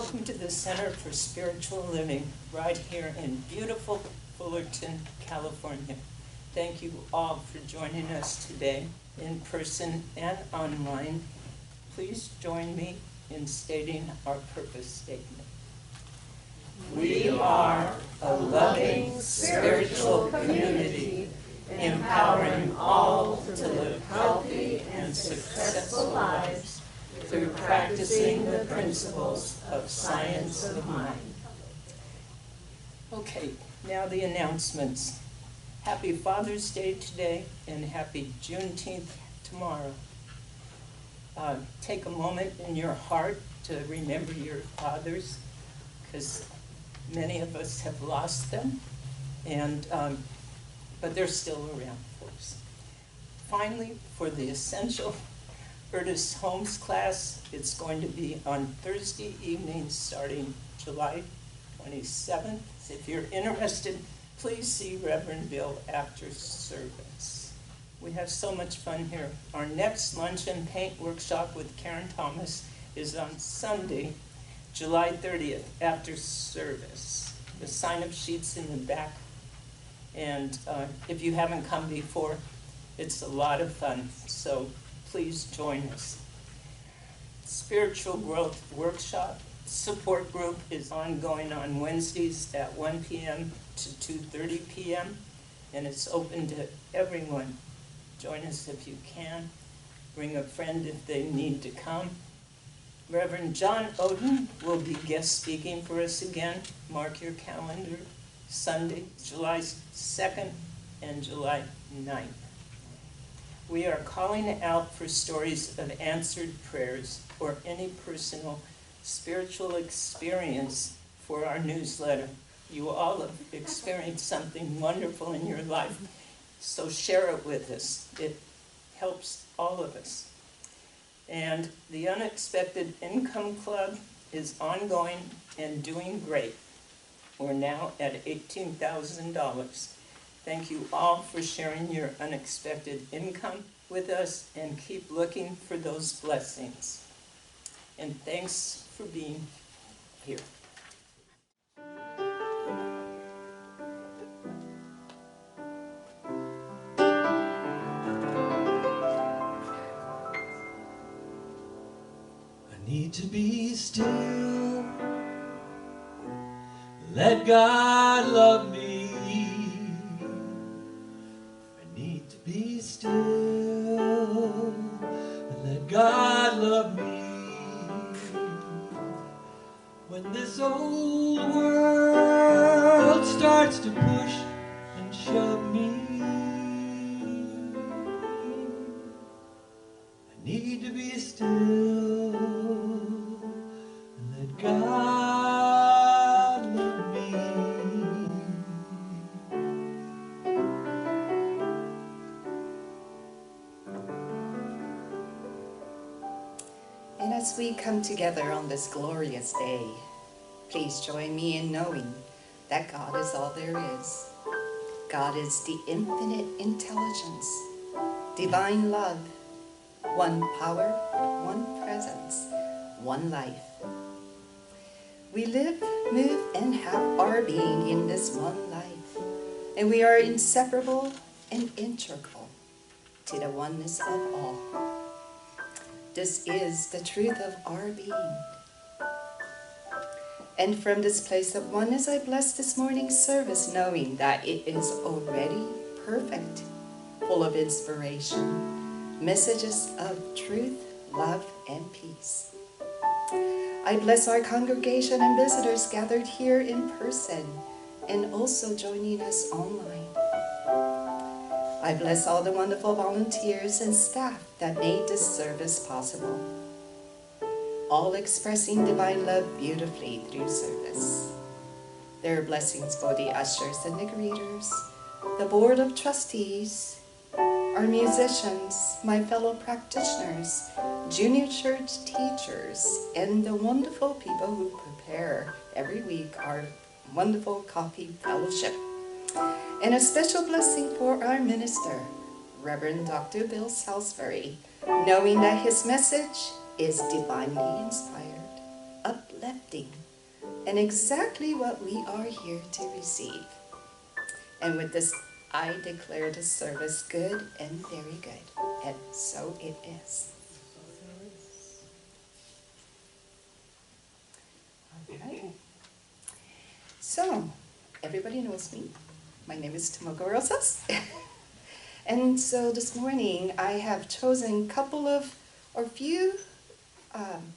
Welcome to the Center for Spiritual Living, right here in beautiful Fullerton, California. Thank you all for joining us today, in person and online. Please join me in stating our purpose statement. We are a loving spiritual community, empowering all to live healthy and successful lives through practicing the principles of science of mind. Okay, now the announcements. Happy Father's Day today and happy Juneteenth tomorrow. Take a moment in your heart to remember your fathers, because many of us have lost them, and but they're still around, folks. Finally, for the essential Ernest Holmes class, it's going to be on Thursday evening starting July 27th. If you're interested, please see Reverend Bill after service. We have so much fun here. Our next lunch and paint workshop with Karen Thomas is on Sunday, July 30th, after service. The sign-up sheet's in the back. And if you haven't come before, it's a lot of fun. So please join us. Spiritual Growth Workshop support group is ongoing on Wednesdays at 1 p.m. to 2:30 p.m. and it's open to everyone. Join us if you can. Bring a friend if they need to come. Reverend John Oden will be guest speaking for us again. Mark your calendar. Sunday, July 2nd and July 9th. We are calling out for stories of answered prayers or any personal spiritual experience for our newsletter. You all have experienced something wonderful in your life, so share it with us. It helps all of us. And the Unexpected Income Club is ongoing and doing great. We're now at $18,000. Thank you all for sharing your unexpected income with us, and keep looking for those blessings. And thanks for being here. I need to be still. Let God love me. Be still and let God love me. When this old world starts to push and shove me, I need to be still and let God love me. And as we come together on this glorious day, please join me in knowing that God is all there is. God is the infinite intelligence, divine love, one power, one presence, one life. We live, move, and have our being in this one life, and we are inseparable and integral to the oneness of all. This is the truth of our being. And from this place of oneness, I bless this morning's service, knowing that it is already perfect, full of inspiration, messages of truth, love, and peace. I bless our congregation and visitors gathered here in person and also joining us online. I bless all the wonderful volunteers and staff that made this service possible, all expressing divine love beautifully through service. There are blessings for the ushers and the greeters, the board of trustees, our musicians, my fellow practitioners, junior church teachers, and the wonderful people who prepare every week our wonderful coffee fellowship. And a special blessing for our minister, Reverend Dr. Bill Salisbury, knowing that his message is divinely inspired, uplifting, accepting, and exactly what we are here to receive. And with this, I declare the service good and very good, and so it is. Okay. So, everybody knows me. My name is Tomoko Rosas. And so this morning I have chosen a couple of, or few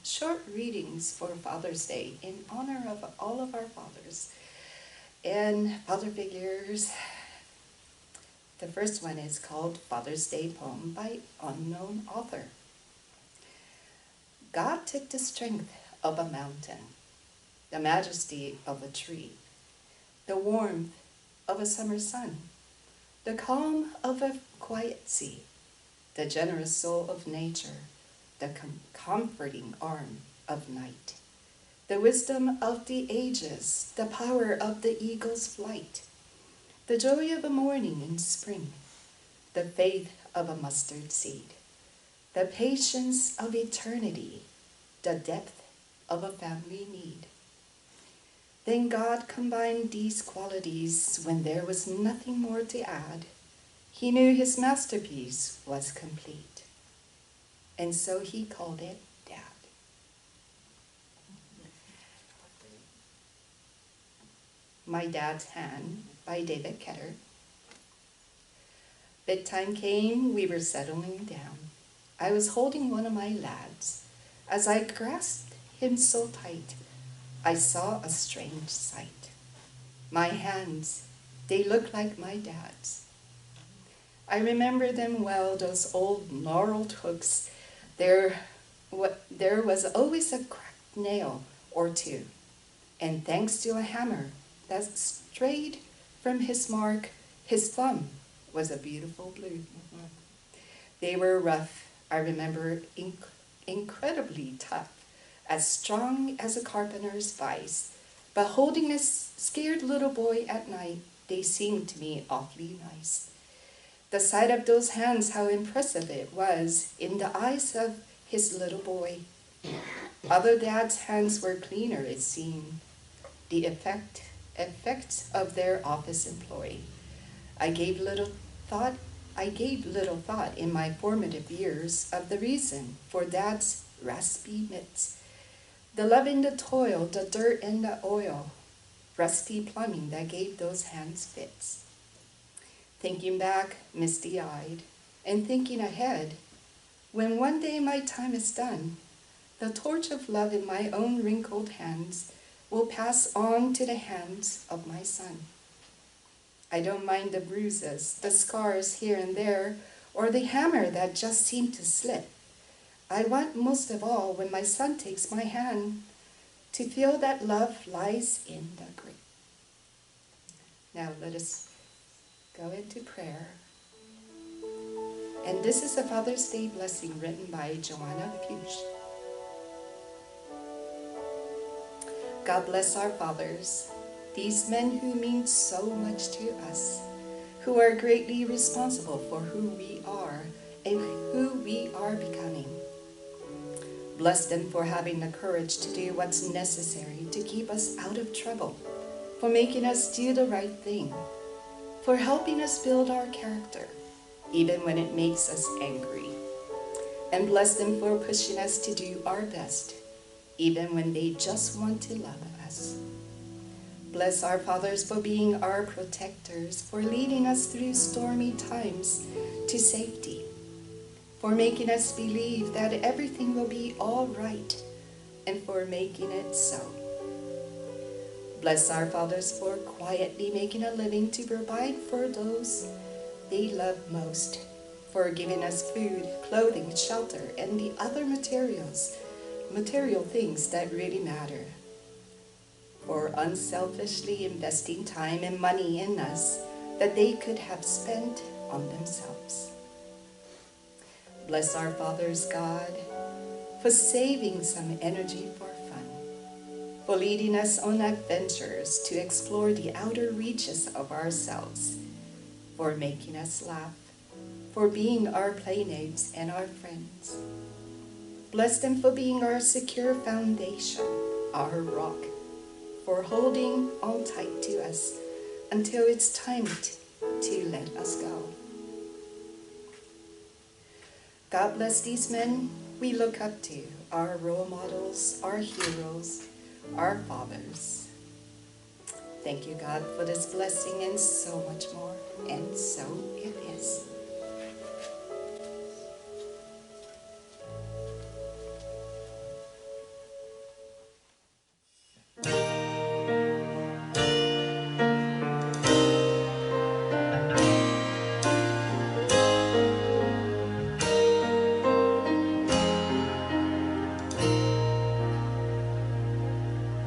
short readings for Father's Day in honor of all of our fathers and father figures. The first one is called Father's Day Poem by unknown author. God took the strength of a mountain, the majesty of a tree, the warmth of a summer sun, the calm of a quiet sea, the generous soul of nature, the comforting arm of night, the wisdom of the ages, the power of the eagle's flight, the joy of a morning in spring, the faith of a mustard seed, the patience of eternity, the depth of a family need. Then God combined these qualities when there was nothing more to add. He knew his masterpiece was complete, and so he called it Dad. My Dad's Hand by David Ketter. Bedtime came, we were settling down. I was holding one of my lads. As I grasped him so tight, I saw a strange sight. My hands, they looked like my dad's. I remember them well, those old gnarled hooks. There was always a cracked nail or two, and thanks to a hammer that strayed from his mark, his thumb was a beautiful blue. They were rough, I remember, incredibly tough, as strong as a carpenter's vice, but holding a scared little boy at night, they seemed to me awfully nice. The sight of those hands, how impressive it was in the eyes of his little boy. Other dads' hands were cleaner, it seemed. The effects of their office employee. I gave little thought in my formative years of the reason for Dad's raspy mitts. The love in the toil, the dirt and the oil, rusty plumbing that gave those hands fits. Thinking back, misty-eyed, and thinking ahead, when one day my time is done, the torch of love in my own wrinkled hands will pass on to the hands of my son. I don't mind the bruises, the scars here and there, or the hammer that just seemed to slip. I want most of all, when my son takes my hand, to feel that love lies in the grip. Now let us go into prayer. And this is a Father's Day blessing written by Joanna Fuchs. God bless our fathers, these men who mean so much to us, who are greatly responsible for who we are and who we are becoming. Bless them for having the courage to do what's necessary to keep us out of trouble, for making us do the right thing, for helping us build our character, even when it makes us angry. And bless them for pushing us to do our best, even when they just want to love us. Bless our fathers for being our protectors, for leading us through stormy times to safety, for making us believe that everything will be all right, and for making it so. Bless our fathers for quietly making a living to provide for those they love most, for giving us food, clothing, shelter, and the other material things that really matter, for unselfishly investing time and money in us that they could have spent on themselves. Bless our fathers, God, for saving some energy for fun, for leading us on adventures to explore the outer reaches of ourselves, for making us laugh, for being our playmates and our friends. Bless them for being our secure foundation, our rock, for holding on tight to us until it's time to let us go. God bless these men we look up to, our role models, our heroes, our fathers. Thank you, God, for this blessing and so much more. And so it is.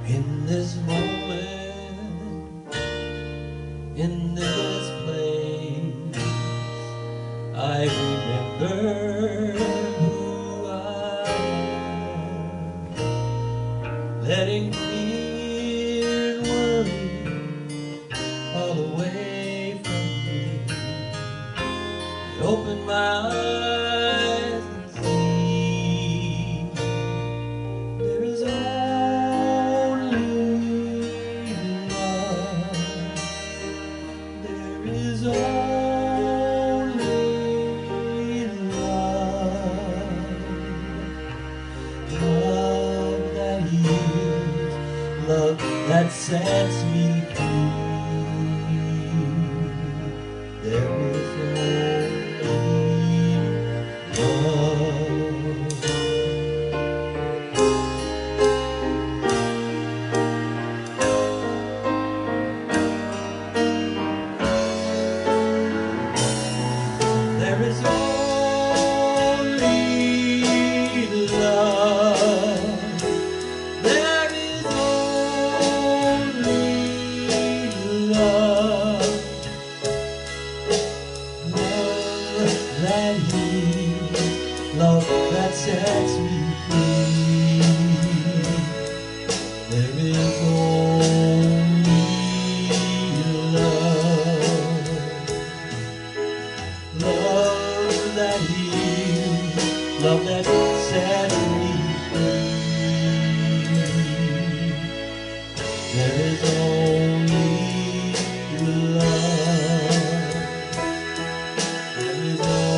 In this moment, in this place, I remember who I am, letting fear and worry all away from me. Open my eyes and see there is only love. There is only love. Love that heals, love that sets me free. There is only love. There is only love. There is only love. Love that heals, love that sets me free. There is only love. Love that heals, love that sets me free. There is only love. There is only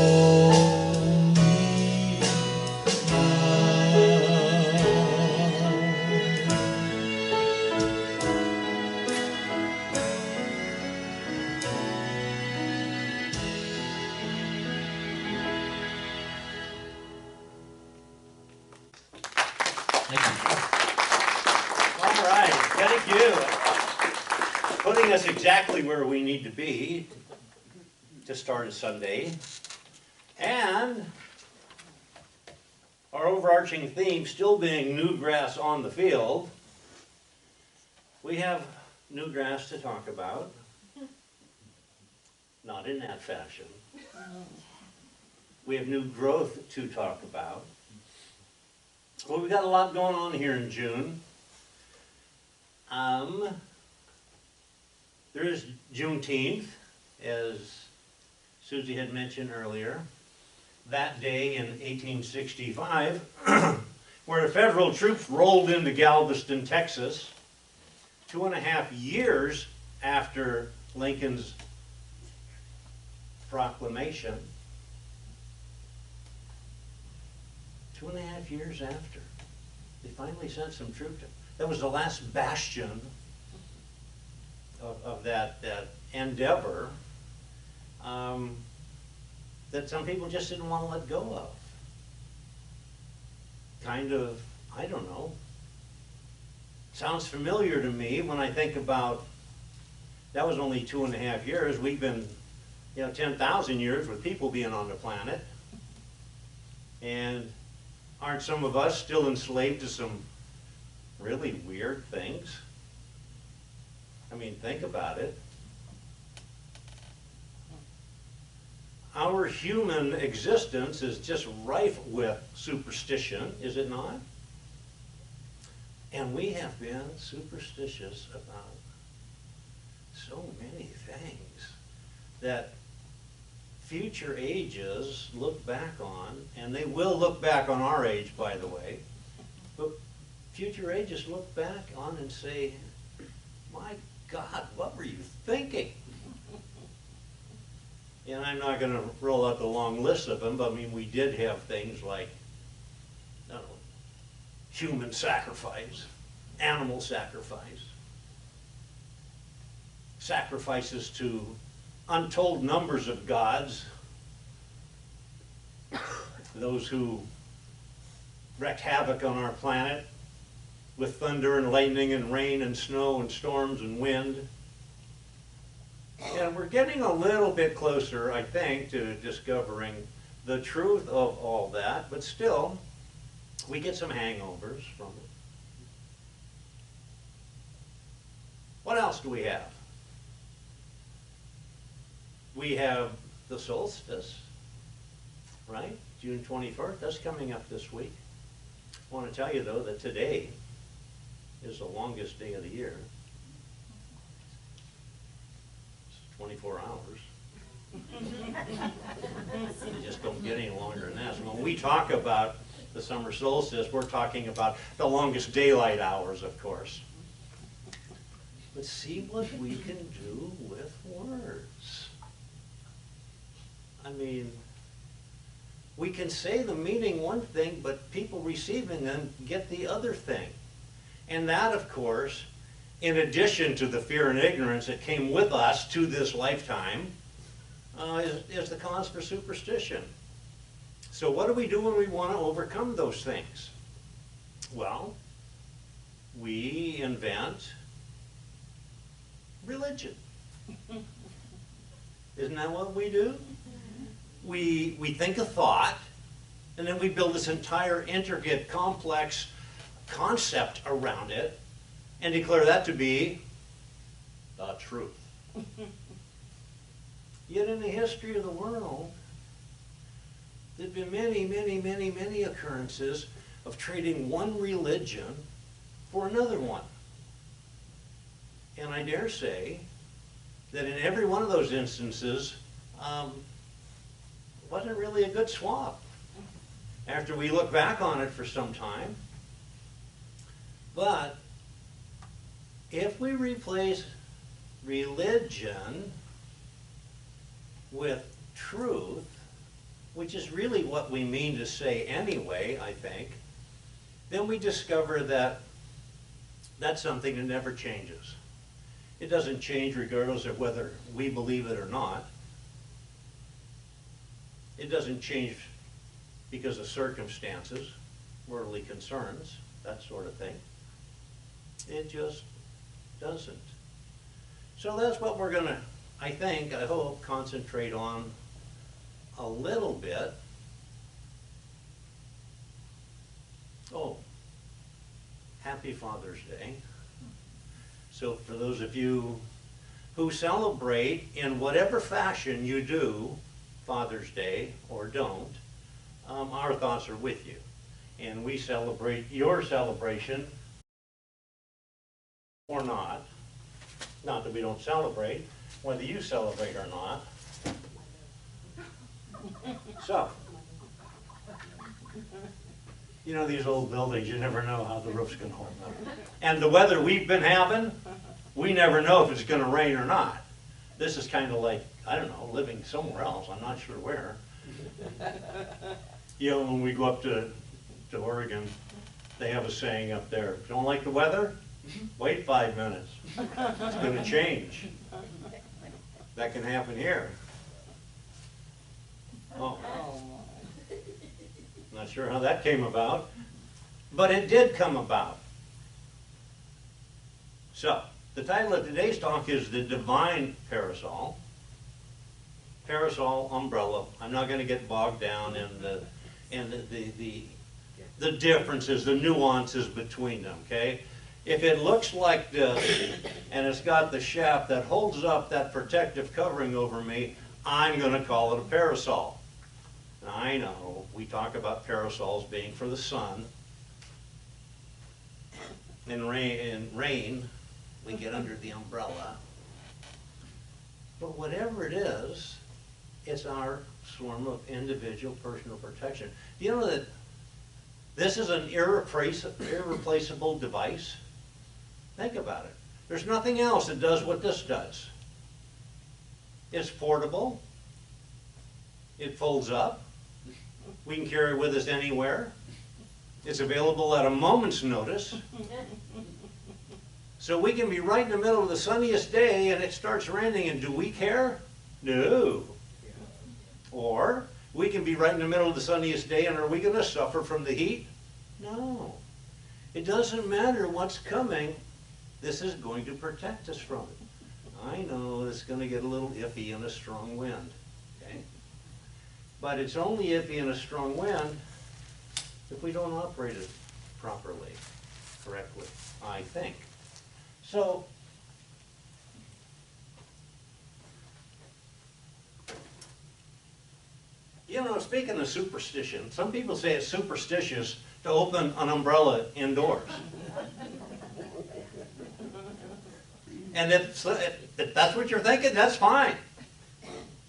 All right, thank you. Putting us exactly where we need to be to start a Sunday. And our overarching theme still being new grass on the field. We have new grass to talk about. Not in that fashion. We have new growth to talk about. Well, we've got a lot going on here in June. There is Juneteenth, as Susie had mentioned earlier. That day in 1865, where the federal troops rolled into Galveston, Texas, 2.5 years after Lincoln's proclamation. 2.5 years after, they finally sent some troops in. That was the last bastion of that endeavor that some people just didn't want to let go of. Kind of, I don't know, sounds familiar to me when I think about, that was only 2.5 years. We've been, 10,000 years with people being on the planet. And aren't some of us still enslaved to some really weird things? I mean, think about it. Our human existence is just rife with superstition, is it not? And we have been superstitious about so many things that future ages look back on, and they will look back on our age, by the way, but future ages look back on and say, my God, what were you thinking? And I'm not going to roll out the long list of them, but I mean, we did have things like, I don't know, human sacrifice, animal sacrifice, sacrifices to untold numbers of gods, those who wreaked havoc on our planet with thunder and lightning and rain and snow and storms and wind. And we're getting a little bit closer, I think, to discovering the truth of all that, but still, we get some hangovers from it. What else do we have? We have the solstice, right? June 21st, that's coming up this week. I want to tell you, though, that today is the longest day of the year. It's 24 hours. You just don't get any longer than that. So when we talk about the summer solstice, we're talking about the longest daylight hours, of course. But see what we can do with words. I mean, we can say the meaning one thing, but people receiving them get the other thing. And that, of course, in addition to the fear and ignorance that came with us to this lifetime, is the cause for superstition. So what do we do when we want to overcome those things? Well, we invent religion. Isn't that what we do? We think a thought, and then we build this entire intricate, complex concept around it, and declare that to be the truth. Yet in the history of the world, there have been many, many, many, many occurrences of trading one religion for another one. And I dare say that in every one of those instances, wasn't really a good swap after we look back on it for some time. But if we replace religion with truth, which is really what we mean to say anyway, I think, then we discover that that's something that never changes. It doesn't change regardless of whether we believe it or not. It doesn't change because of circumstances, worldly concerns, that sort of thing. It just doesn't. So that's what we're going to, I hope, concentrate on a little bit. Oh, happy Father's Day. So for those of you who celebrate in whatever fashion you do Father's Day or don't, our thoughts are with you. And we celebrate your celebration or not. Not that we don't celebrate, whether you celebrate or not. So, you know, these old buildings, you never know how the roof's going to hold up. And the weather we've been having, we never know if it's going to rain or not. This is kind of like, I don't know, living somewhere else. I'm not sure where. You know, when we go up to Oregon, they have a saying up there, don't like the weather? Wait 5 minutes. It's going to change. That can happen here. Oh. Not sure how that came about, but it did come about. So, the title of today's talk is The Divine Parasol. Parasol, umbrella. I'm not going to get bogged down in the differences, the nuances between them, okay? If it looks like this, and it's got the shaft that holds up that protective covering over me, I'm going to call it a parasol. Now, I know we talk about parasols being for the sun. In rain, we get under the umbrella. But whatever it is, it's our form of individual personal protection. Do you know that This is an irreplaceable device. Think about it. There's nothing else that does what this does. It's portable. It folds up. We can carry it with us anywhere. It's available at a moment's notice. So we can be right in the middle of the sunniest day and it starts raining, and do we care? No. Or we can be right in the middle of the sunniest day, and are we going to suffer from the heat? No. It doesn't matter what's coming. This is going to protect us from it. I know it's going to get a little iffy in a strong wind. Okay? But it's only iffy in a strong wind if we don't operate it properly, correctly, I think. So, you know, speaking of superstition, some people say it's superstitious to open an umbrella indoors. And if that's what you're thinking, that's fine.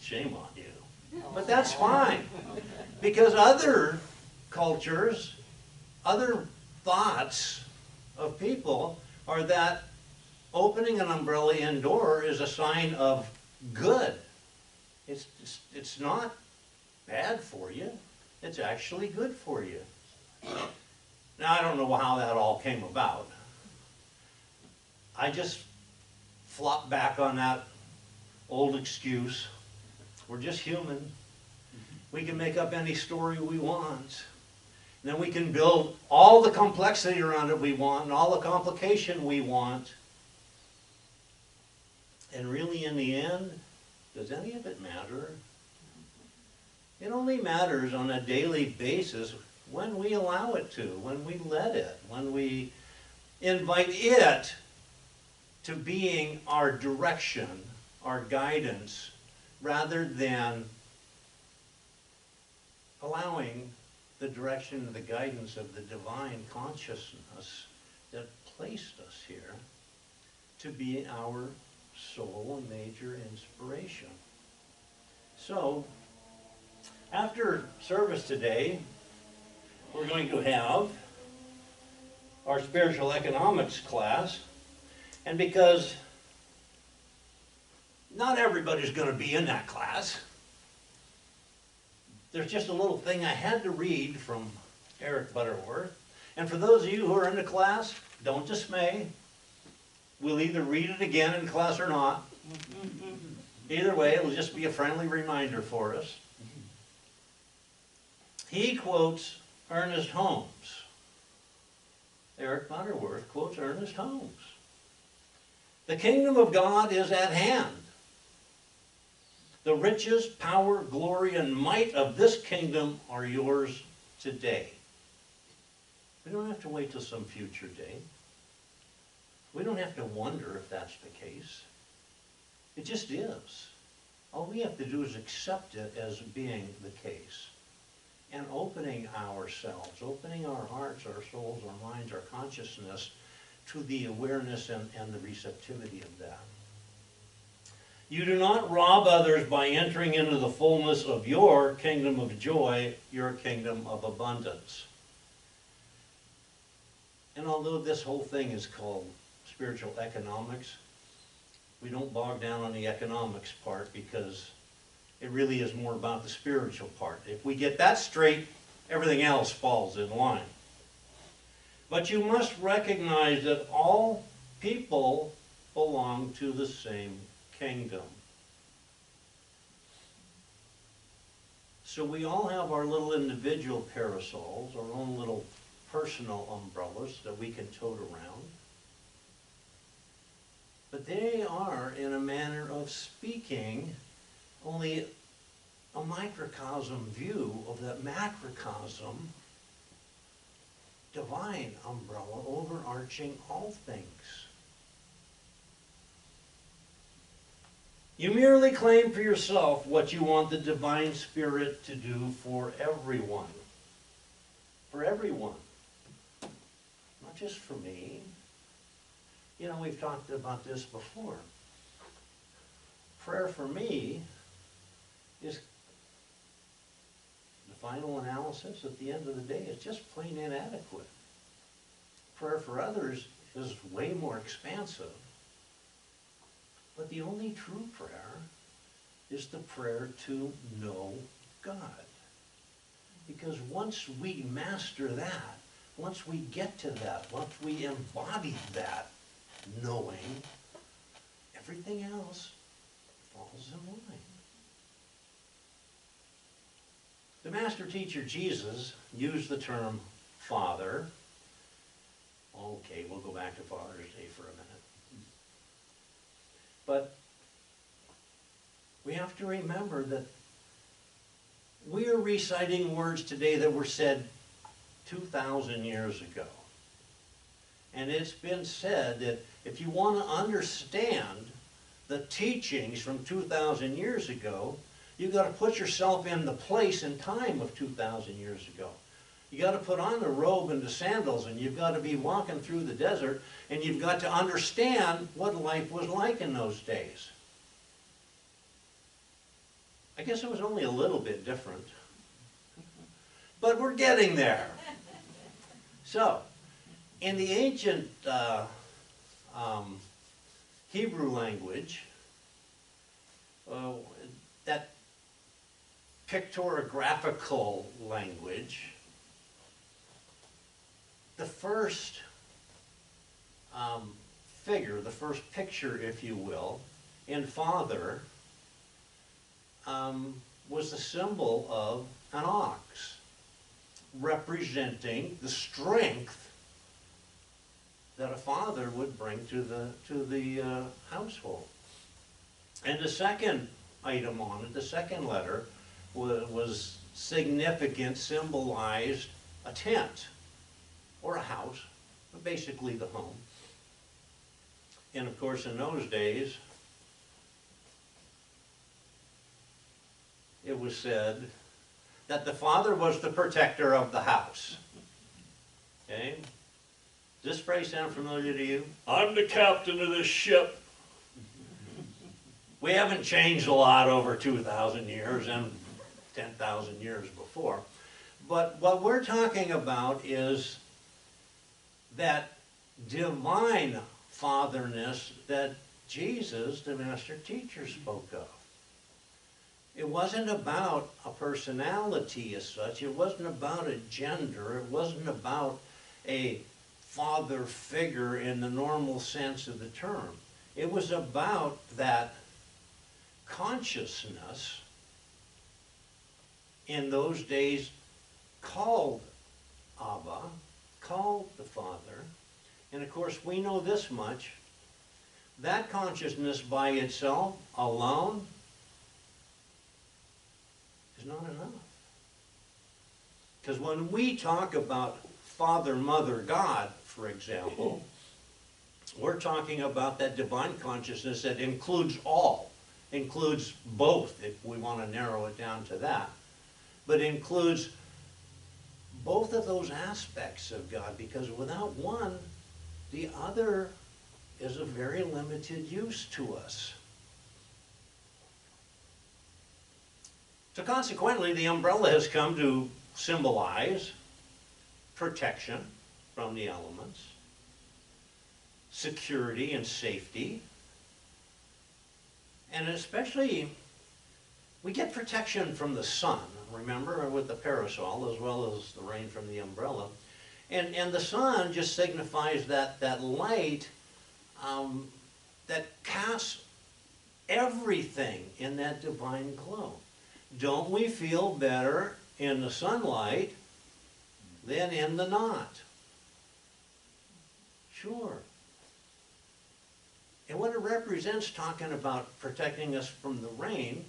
Shame on you. But that's fine. Because other cultures, other thoughts of people are that opening an umbrella indoor is a sign of good. It's not bad for you. It's actually good for you. Now, I don't know how that all came about. I just flop back on that old excuse. We're just human. We can make up any story we want. And then we can build all the complexity around it we want and all the complication we want. And really, in the end, does any of it matter? It only matters on a daily basis when we allow it to, when we let it, when we invite it to being our direction, our guidance, rather than allowing the direction and the guidance of the divine consciousness that placed us here to be our sole and major inspiration. So, after service today, we're going to have our spiritual economics class. And because not everybody's going to be in that class, there's just a little thing I had to read from Eric Butterworth. And for those of you who are in the class, don't dismay. We'll either read it again in class or not. Either way, it'll just be a friendly reminder for us. He quotes Ernest Holmes. Eric Butterworth quotes Ernest Holmes. The kingdom of God is at hand. The riches, power, glory, and might of this kingdom are yours today. We don't have to wait till some future day. We don't have to wonder if that's the case. It just is. All we have to do is accept it as being the case. And opening ourselves, opening our hearts, our souls, our minds, our consciousness to the awareness and the receptivity of that. You do not rob others by entering into the fullness of your kingdom of joy, your kingdom of abundance. And although this whole thing is called spiritual economics, we don't bog down on the economics part because it really is more about the spiritual part. If we get that straight, everything else falls in line. But you must recognize that all people belong to the same kingdom. So we all have our little individual parasols, our own little personal umbrellas that we can tote around. But they are, in a manner of speaking, only a microcosm view of that macrocosm divine umbrella overarching all things. You merely claim for yourself what you want the divine spirit to do for everyone. For everyone. Not just for me. You know, we've talked about this before. Prayer for me is the final analysis, at the end of the day, is just plain inadequate. Prayer for others is way more expansive. But the only true prayer is the prayer to know God. Because once we master that, once we get to that, once we embody that knowing, everything else falls in line. The master teacher Jesus used the term Father. Okay, we'll go back to Father's Day for a minute. But we have to remember that we are reciting words today that were said 2,000 years ago. And it's been said that if you want to understand the teachings from 2,000 years ago, you've got to put yourself in the place and time of 2,000 years ago. You got to put on the robe and the sandals, and you've got to be walking through the desert, and you've got to understand what life was like in those days. I guess it was only a little bit different, but we're getting there. So, in the ancient Hebrew language, that pictographical language, the first figure, the first picture, if you will, in Father was the symbol of an ox, representing the strength that a father would bring to the household. And the second item on it, the second letter, was significant, symbolized a tent or a house, but basically the home. And of course, in those days, it was said that the father was the protector of the house. Okay? Does this phrase sound familiar to you? I'm the captain of this ship. We haven't changed a lot over 2,000 years and 10,000 years before. But what we're talking about is that divine fatherness that Jesus, the master teacher, spoke of. It wasn't about a personality as such. It wasn't about a gender. It wasn't about a father figure in the normal sense of the term. It was about that consciousness in those days called Abba, called the Father. And of course, we know this much. That consciousness by itself, alone, is not enough. Because when we talk about Father, Mother, God, for example, we're talking about that divine consciousness that includes all, includes both, if we want to narrow it down to that, but includes both of those aspects of God, because without one, the other is of very limited use to us. So consequently, the umbrella has come to symbolize protection from the elements, security and safety, and especially we get protection from the sun, remember, with the parasol, as well as the rain from the umbrella. And the sun just signifies that light that casts everything in that divine glow. Don't we feel better in the sunlight than in the not? Sure. And what it represents, talking about protecting us from the rain,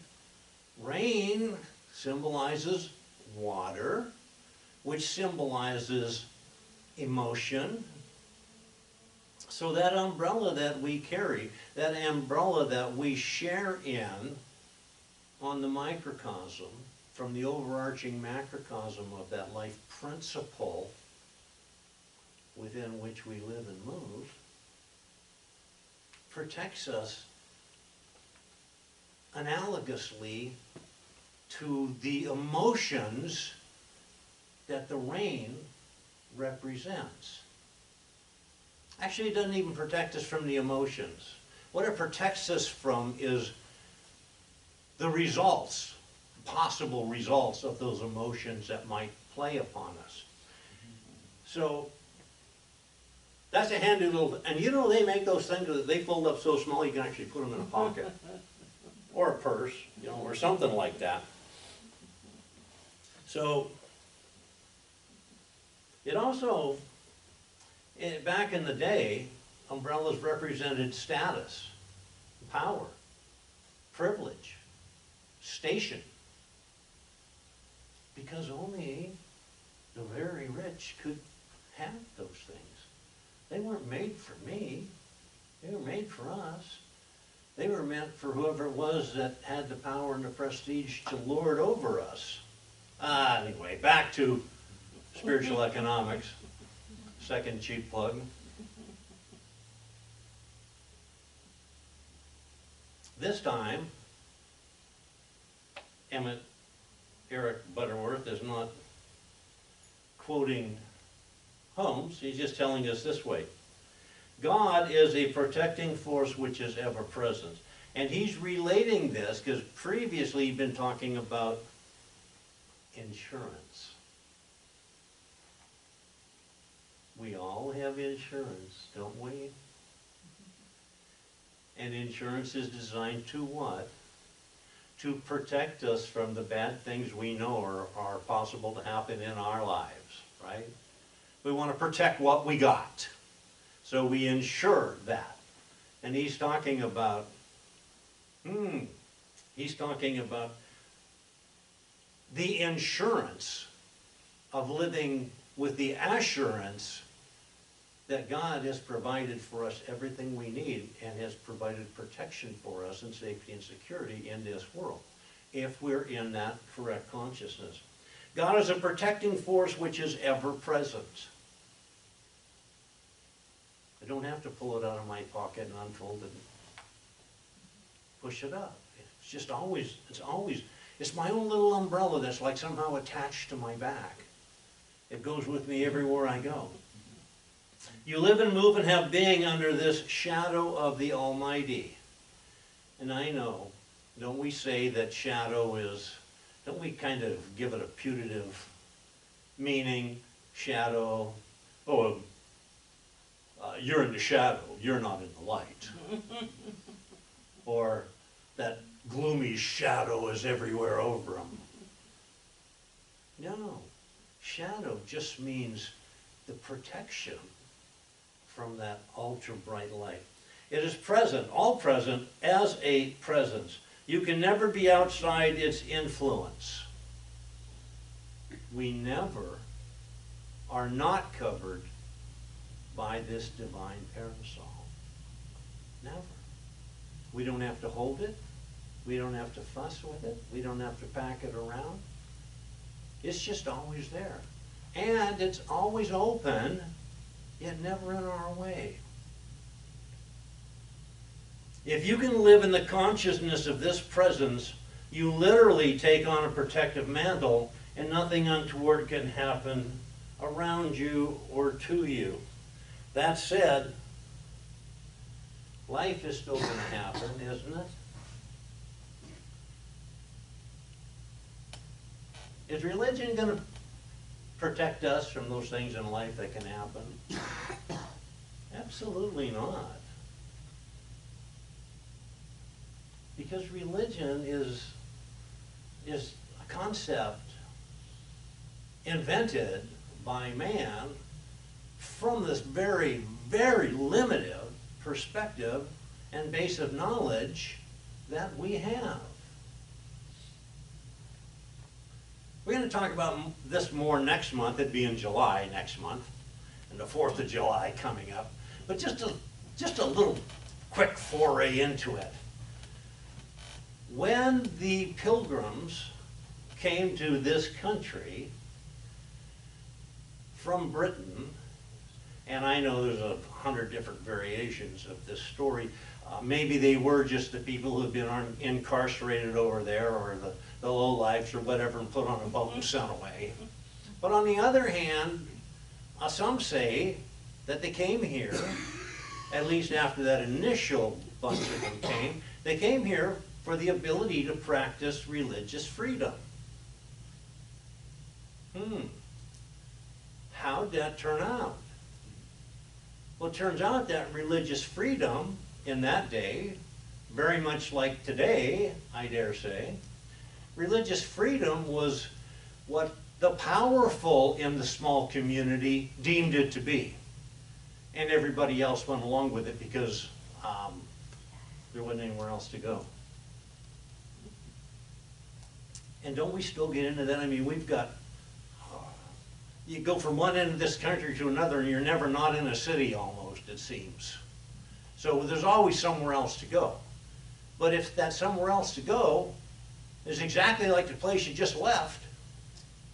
rain symbolizes water, which symbolizes emotion. So that umbrella that we carry, that umbrella that we share in on the microcosm, from the overarching macrocosm of that life principle within which we live and move, protects us analogously to the emotions that the rain represents. Actually, it doesn't even protect us from the emotions. What it protects us from is the results, possible results of those emotions that might play upon us. So that's a handy little, and you know they make those things that they fold up so small you can actually put them in a pocket or a purse, you know, or something like that. So it also, back in the day, umbrellas represented status, power, privilege, station. Because only the very rich could have those things. They weren't made for me. They were made for us. They were meant for whoever it was that had the power and the prestige to lord over us. Anyway, back to spiritual economics. Second cheap plug. This time, Eric Butterworth is not quoting Holmes, he's just telling us this way. God is a protecting force which is ever present. And he's relating this because previously he'd been talking about insurance. We all have insurance, don't we? And insurance is designed to what? To protect us from the bad things we know are possible to happen in our lives, right? We want to protect what we got. So we insure that. And he's talking about, he's talking about the insurance of living with the assurance that God has provided for us everything we need and has provided protection for us and safety and security in this world, if we're in that correct consciousness. God is a protecting force which is ever present. I don't have to pull it out of my pocket and unfold it and push it up. It's just always, it's my own little umbrella that's like somehow attached to my back. It goes with me everywhere I go. You live and move and have being under this shadow of the Almighty. And I know, don't we say that shadow is, don't we kind of give it a putative meaning? Shadow, you're in the shadow, you're not in the light. Or that gloomy shadow is everywhere over them. No, shadow just means the protection from that ultra bright light. It is present, all present, as a presence. You can never be outside its influence. We never are not covered by this divine parasol. Never. We don't have to hold it. We don't have to fuss with it. We don't have to pack it around. It's just always there. And it's always open, yet never in our way. If you can live in the consciousness of this presence, you literally take on a protective mantle and nothing untoward can happen around you or to you. That said, life is still going to happen, isn't it? Is religion going to protect us from those things in life that can happen? Absolutely not. Because religion is a concept invented by man from this very, very limited perspective and base of knowledge that we have. We're going to talk about this more next month. It'd be in July next month, and the 4th of July coming up. But just a little quick foray into it. When the pilgrims came to this country from Britain, and I know there's 100 different variations of this story. Maybe they were just the people who had been incarcerated over there, or the lowlifes or whatever, and put on a boat and sent away. But on the other hand, some say that they came here, at least after that initial bunch of them came, they came here for the ability to practice religious freedom. How'd that turn out? Well, it turns out that religious freedom in that day, very much like today, I dare say, religious freedom was what the powerful in the small community deemed it to be. And everybody else went along with it because there wasn't anywhere else to go. And don't we still get into that? I mean, we've got, you go from one end of this country to another and you're never not in a city almost, it seems. So there's always somewhere else to go. But if that somewhere else to go is exactly like the place you just left,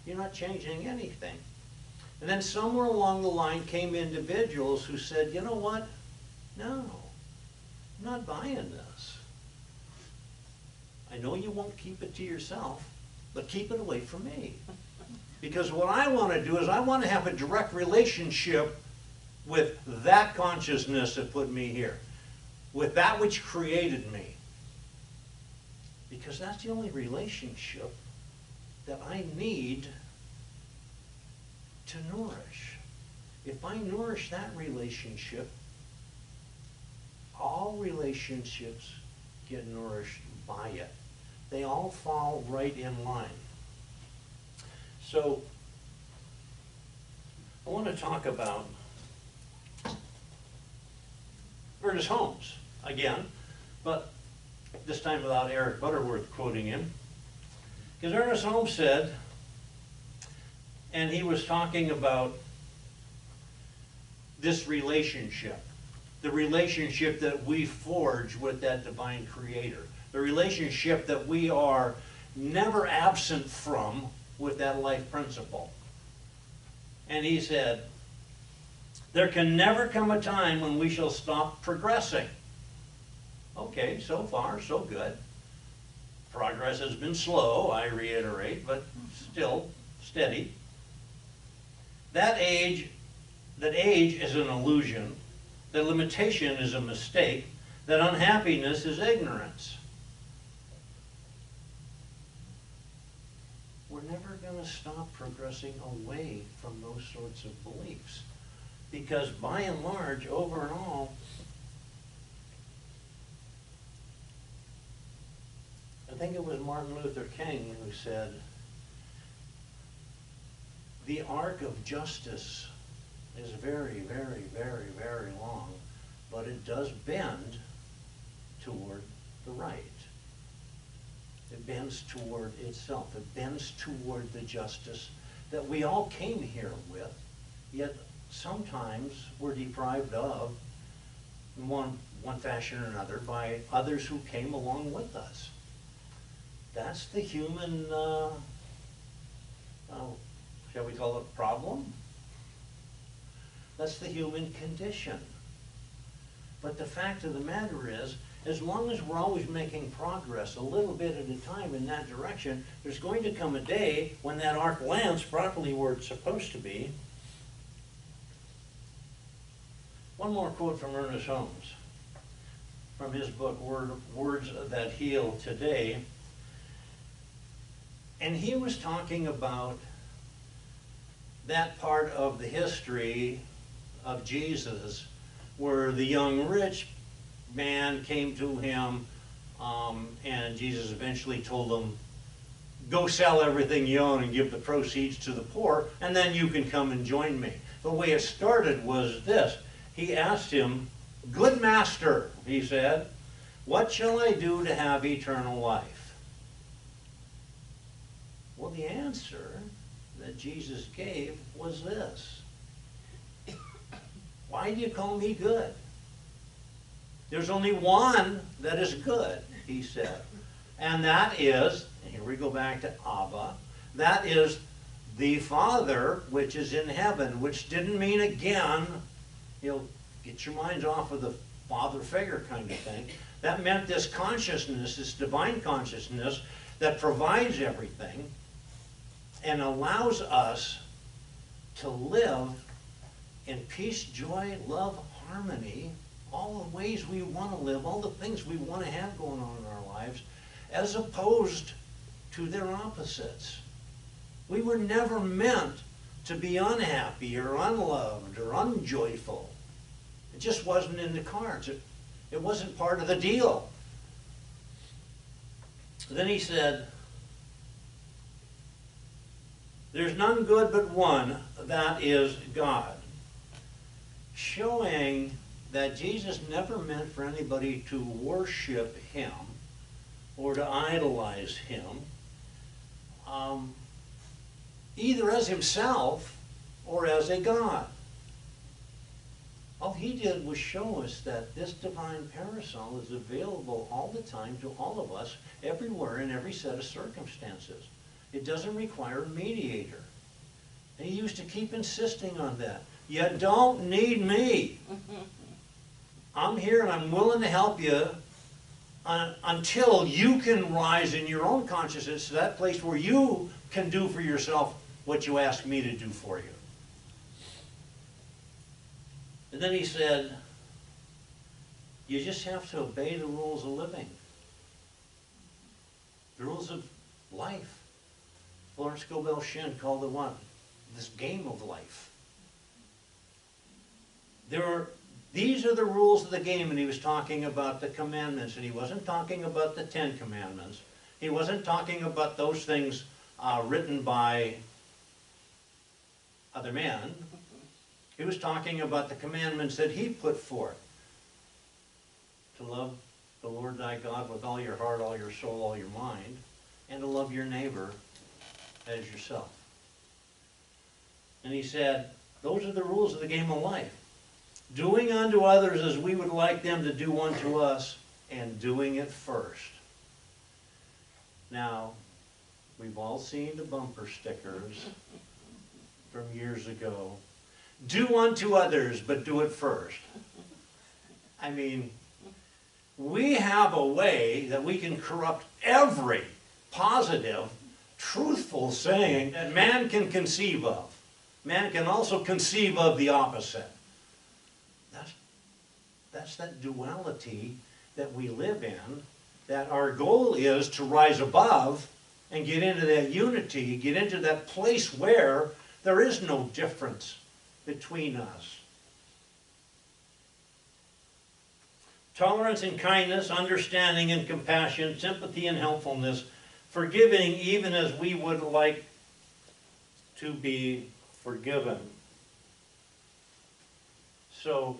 you're not changing anything. And then somewhere along the line came individuals who said, you know what? No, I'm not buying this. I know you won't keep it to yourself, but keep it away from me. Because what I want to do is I want to have a direct relationship with that consciousness that put me here, with that which created me. Because that's the only relationship that I need to nourish. If I nourish that relationship, all relationships get nourished by it. They all fall right in line. So, I want to talk about Ernest Holmes again, but this time without Eric Butterworth quoting him. Because Ernest Holmes said, and he was talking about this relationship, the relationship that we forge with that divine creator, the relationship that we are never absent from with that life principle. And he said, there can never come a time when we shall stop progressing. Okay, so far, so good. Progress has been slow, I reiterate, but still steady. That age is an illusion, that limitation is a mistake, that unhappiness is ignorance. We're never going to stop progressing away from those sorts of beliefs. Because by and large, over and all, I think it was Martin Luther King who said, the arc of justice is very, very, very, very long, but it does bend toward the right. It bends toward itself. It bends toward the justice that we all came here with, yet sometimes we're deprived of in one fashion or another by others who came along with us. That's the human, shall we call it problem? That's the human condition. But the fact of the matter is, as long as we're always making progress a little bit at a time in that direction, there's going to come a day when that arc lands properly where it's supposed to be. One more quote from Ernest Holmes, from his book, Words That Heal Today. And he was talking about that part of the history of Jesus where the young rich man came to him and Jesus eventually told him, go sell everything you own and give the proceeds to the poor and then you can come and join me. The way it started was this. He asked him, good master, he said, what shall I do to have eternal life? Well, the answer that Jesus gave was this. Why do you call me good? There's only one that is good, he said. And that is, and here we go back to Abba, that is the Father which is in heaven, which didn't mean again, get your minds off of the father figure kind of thing. That meant this consciousness, this divine consciousness that provides everything and allows us to live in peace, joy, love, harmony, all the ways we want to live, all the things we want to have going on in our lives, as opposed to their opposites. We were never meant to be unhappy or unloved or unjoyful. It just wasn't in the cards. It wasn't part of the deal. Then he said, there's none good but one, that is God. Showing that Jesus never meant for anybody to worship him or to idolize him, either as himself or as a God. All he did was show us that this divine parasol is available all the time to all of us, everywhere, in every set of circumstances. It doesn't require a mediator. And he used to keep insisting on that. You don't need me. I'm here and I'm willing to help you until you can rise in your own consciousness to that place where you can do for yourself what you ask me to do for you. And then he said, you just have to obey the rules of living. The rules of life. Fullerton Shin called it what? This game of life. These are the rules of the game, and he was talking about the commandments, and he wasn't talking about the 10 Commandments. He wasn't talking about those things written by other men. He was talking about the commandments that he put forth. To love the Lord thy God with all your heart, all your soul, all your mind, and to love your neighbor as yourself. And he said, those are the rules of the game of life. Doing unto others as we would like them to do unto us, and doing it first. Now, we've all seen the bumper stickers from years ago. Do unto others, but do it first. I mean, we have a way that we can corrupt every positive, truthful saying that man can conceive of. Man can also conceive of the opposite. That's that duality that we live in, that our goal is to rise above and get into that unity, get into that place where there is no difference between us. Tolerance and kindness, understanding and compassion, sympathy and helpfulness, forgiving even as we would like to be forgiven. So,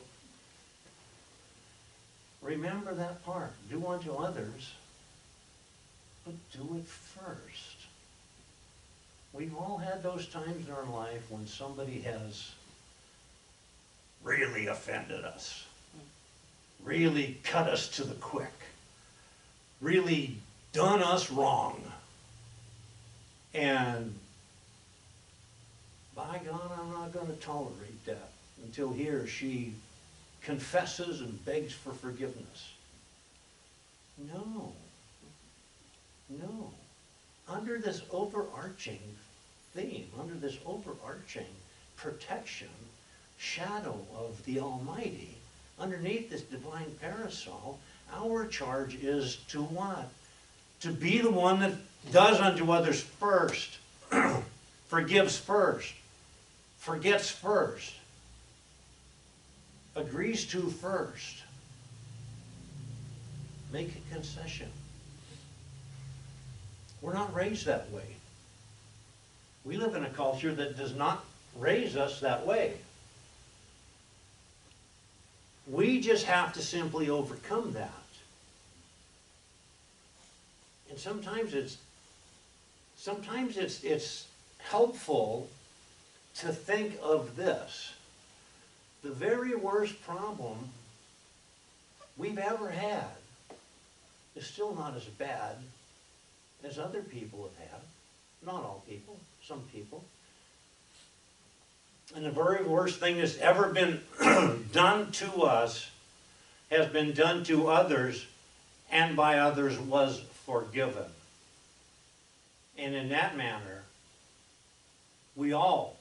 remember that part. Do unto others, but do it first. We've all had those times in our life when somebody has really offended us, really cut us to the quick, really done us wrong. And by God, I'm not going to tolerate that until he or she confesses and begs for forgiveness. No. No. Under this overarching theme, under this overarching protection, shadow of the Almighty, underneath this divine parasol, our charge is to what? To be the one that does unto others first, forgives first, forgets first, agrees to first. Make a concession. We're not raised that way. We live in a culture that does not raise us that way. We just have to simply overcome that. And sometimes it's helpful to think of this. The very worst problem we've ever had is still not as bad as other people have had. Not all people, some people. And the very worst thing that's ever been done to us has been done to others, and by others was forgiven. And in that manner, we all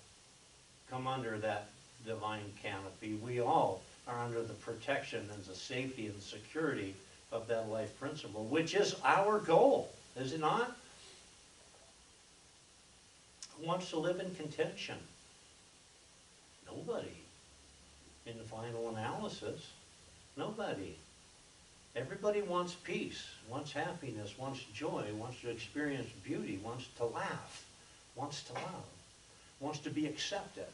come under that divine canopy. We all are under the protection and the safety and security of that life principle, which is our goal, is it not? Who wants to live in contention? Nobody. In the final analysis, nobody. Everybody wants peace, wants happiness, wants joy, wants to experience beauty, wants to laugh, wants to love, wants to be accepted.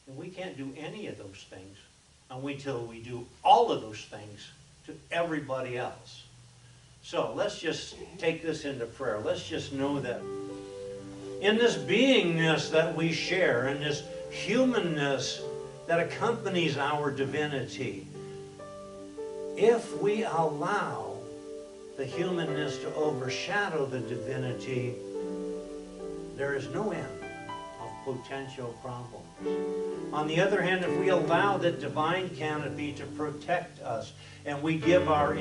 And we can't do any of those things until we do all of those things to everybody else. So let's just take this into prayer. Let's just know that in this beingness that we share, in this humanness that accompanies our divinity, if we allow the humanness to overshadow the divinity, there is no end of potential problems. On the other hand, if we allow the divine canopy to protect us, and we give our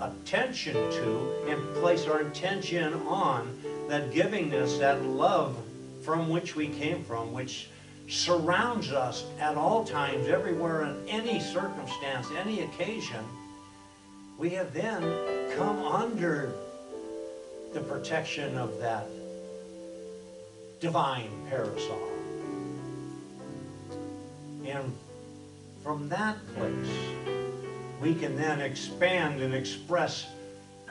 attention to and place our intention on that givingness, that love from which we came from, which surrounds us at all times, everywhere, in any circumstance, any occasion, we have then come under the protection of that divine parasol. And from that place, we can then expand and express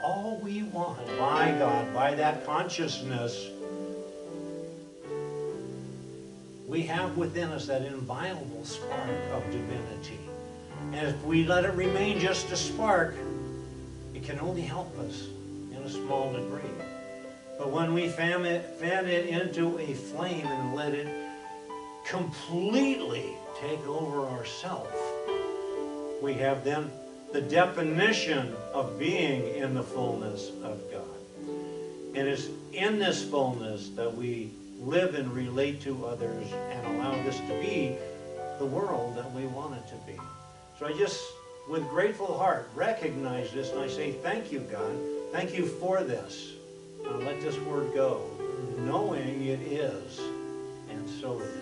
all we want by God, by that consciousness. We have within us that inviolable spark of divinity. And if we let it remain just a spark, it can only help us in a small degree. But when we fan it into a flame and let it completely take over ourselves, we have then the definition of being in the fullness of God. It is in this fullness that we live and relate to others and allow this to be the world that we want it to be. So I just, with grateful heart, recognize this, and I say, thank you, God. Thank you for this. Now let this word go, knowing it is, and so it is.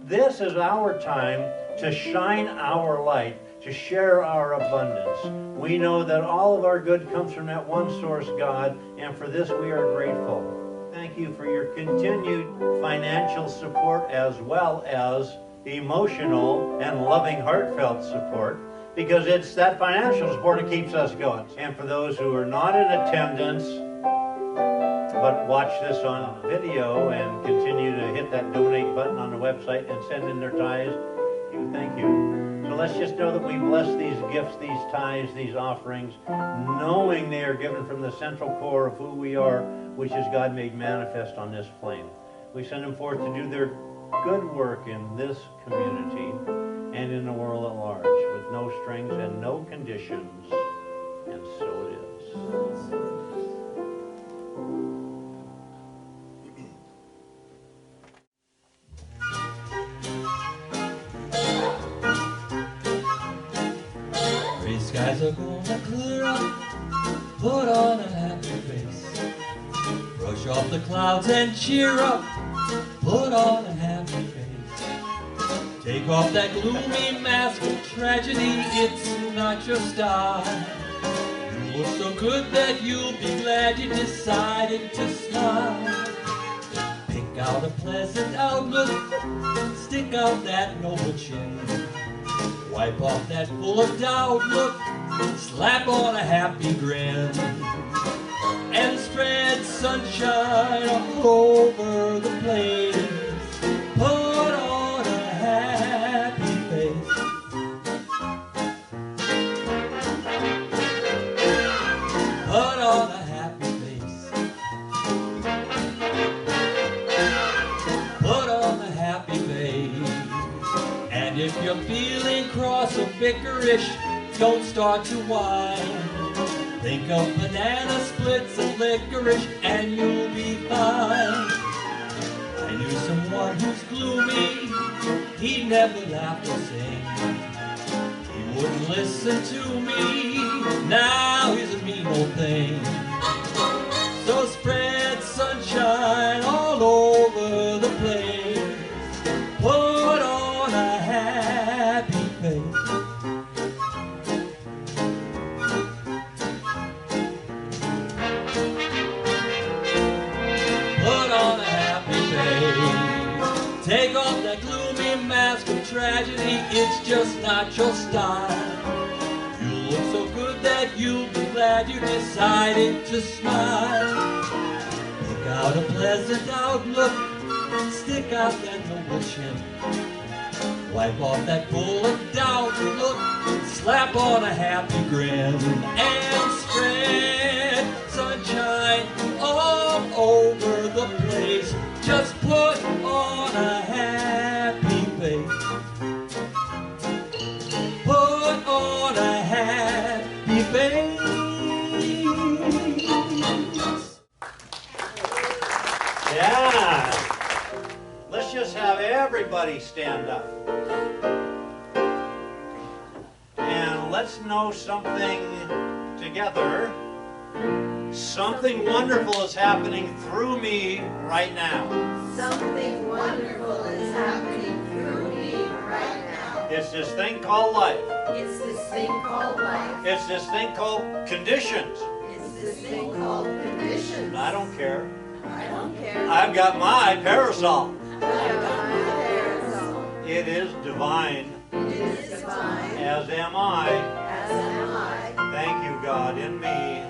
This is our time to shine our light, to share our abundance. We know that all of our good comes from that one source, God, and for this we are grateful. Thank you for your continued financial support as well as emotional and loving, heartfelt support, because it's that financial support that keeps us going. And for those who are not in attendance but watch this on video and continue to hit that donate button on the website and send in their tithes, thank you. So let's just know that we bless these gifts, these tithes, these offerings, knowing they are given from the central core of who we are, which is God made manifest on this plane. We send them forth to do their good work in this community and in the world at large, with no strings and no conditions, and so it is. Skies are gonna clear up, put on a happy face. Brush off the clouds and cheer up, put on a happy face. Take off that gloomy mask of tragedy, it's not your style. You look so good that you'll be glad you decided to smile. Pick out a pleasant outlook, stick out that noble chin. Wipe off that full of doubt look, slap on a happy grin, and spread sunshine all over the place. Put on a happy face. Put on a happy face. Put on a happy face. And if you're feeling cross or bickerish, don't start to whine. Think of banana splits and licorice and you'll be fine. I knew someone who's gloomy, he never laughed or sing. He wouldn't listen to me, now he's a mean old thing. So spread sunshine place. Put on a happy face. Put on a happy face. Take off that gloomy mask of tragedy. It's just not your style. You look so good that you'll be glad you decided to smile. Pick out a pleasant outlook. Stick out that noble chin. Wipe off that full of doubt look. Slap on a happy grin. And spread sunshine all over the place. Just put on a happy face. Put on a happy face. Yeah. Let's just have everybody stand up. And let's know something together. Something wonderful is happening through me right now. Something wonderful is happening through me right now. It's this thing called life. It's this thing called life. It's this thing called conditions. It's this thing called conditions. I don't care. I don't care. I've got my parasol. I've got my parasol. It is divine, It is divine. as am I. As am I. Thank you, God, in me.